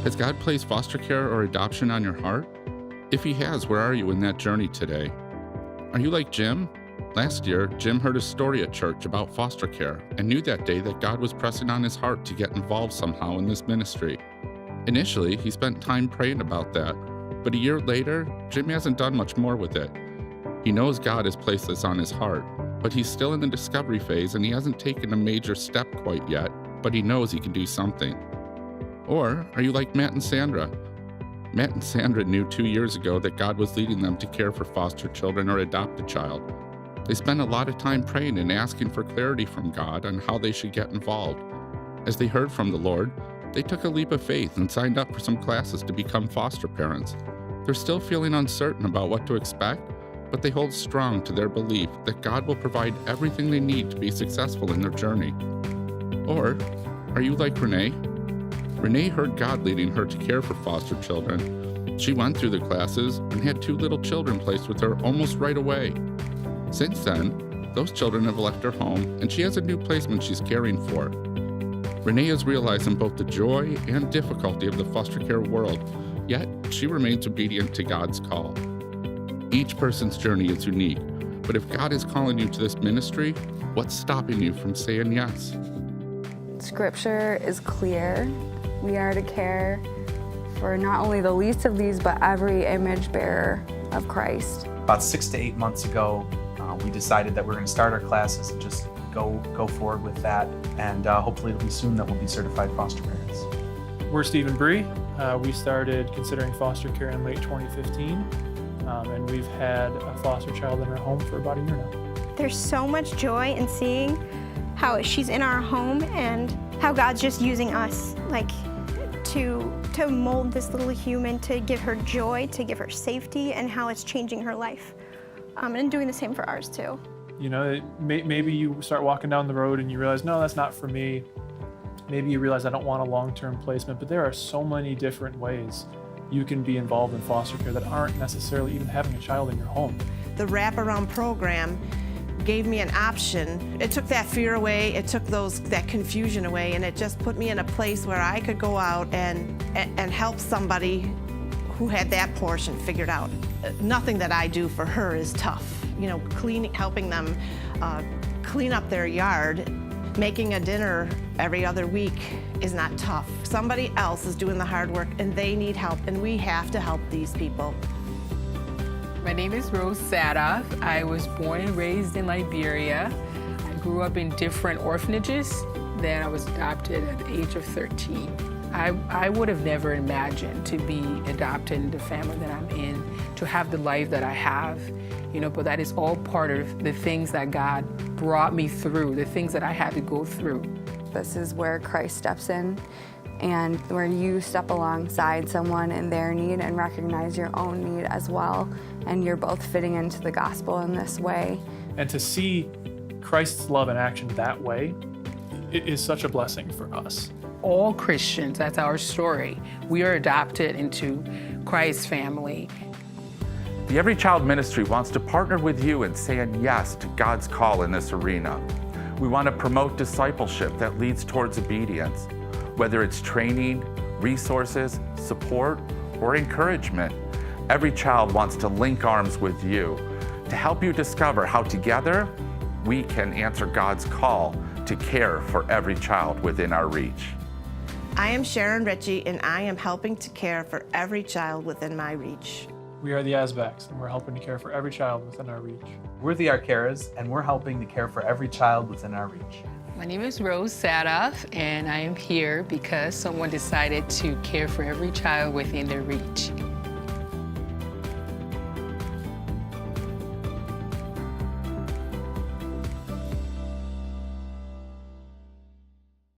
Has God placed foster care or adoption on your heart? If he has, where are you in that journey today? Are you like Jim? Last year, Jim heard a story at church about foster care and knew that day that God was pressing on his heart to get involved somehow in this ministry. Initially, he spent time praying about that, but a year later, Jim hasn't done much more with it. He knows God has placed this on his heart, but he's still in the discovery phase and he hasn't taken a major step quite yet, but he knows he can do something. Or are you like Matt and Sandra? Matt and Sandra knew 2 years ago that God was leading them to care for foster children or adopt a child. They spent a lot of time praying and asking for clarity from God on how they should get involved. As they heard from the Lord, they took a leap of faith and signed up for some classes to become foster parents. They're still feeling uncertain about what to expect, but they hold strong to their belief that God will provide everything they need to be successful in their journey. Or are you like Renee? Renee heard God leading her to care for foster children. She went through the classes and had 2 little children placed with her almost right away. Since then, those children have left her home and she has a new placement she's caring for. Renee has realized both the joy and difficulty of the foster care world, yet she remains obedient to God's call. Each person's journey is unique, but if God is calling you to this ministry, what's stopping you from saying yes? Scripture is clear. We are to care for not only the least of these, but every image bearer of Christ. About 6 to 8 months ago, we decided that we're going to start our classes and just go forward with that. And hopefully it'll be soon that we'll be certified foster parents. We're Steve and Bree. We started considering foster care in late 2015, and we've had a foster child in our home for about a year now. There's so much joy in seeing how she's in our home and how God's just using us, like, to mold this little human, to give her joy, to give her safety, and how it's changing her life. And doing the same for ours too. You know, maybe you start walking down the road and you realize, no, that's not for me. Maybe you realize I don't want a long-term placement, but there are so many different ways you can be involved in foster care that aren't necessarily even having a child in your home. The wraparound program gave me an option. It took that fear away, it took that confusion away, and it just put me in a place where I could go out and help somebody who had that portion figured out. Nothing that I do for her is tough. You know, helping them clean up their yard, making a dinner every other week is not tough. Somebody else is doing the hard work and they need help, and we have to help these people. My name is Rose Sadoff. I was born and raised in Liberia. I grew up in different orphanages. Then I was adopted at the age of 13. I would have never imagined to be adopted in the family that I'm in, to have the life that I have, you know, but that is all part of the things that God brought me through, the things that I had to go through. This is where Christ steps in, and where you step alongside someone in their need and recognize your own need as well, and you're both fitting into the gospel in this way. And to see Christ's love in action that way, it is such a blessing for us. All Christians, that's our story. We are adopted into Christ's family. The EveryChild Ministry wants to partner with you in saying yes to God's call in this arena. We want to promote discipleship that leads towards obedience, whether it's training, resources, support, or encouragement. EveryChild wants to link arms with you to help you discover how together we can answer God's call to care for every child within our reach. I am Sharon Ritchie, and I am helping to care for every child within my reach. We are the Asbecks, and we're helping to care for every child within our reach. We're the Arcaras, and we're helping to care for every child within our reach. My name is Rose Sadoff, and I am here because someone decided to care for every child within their reach.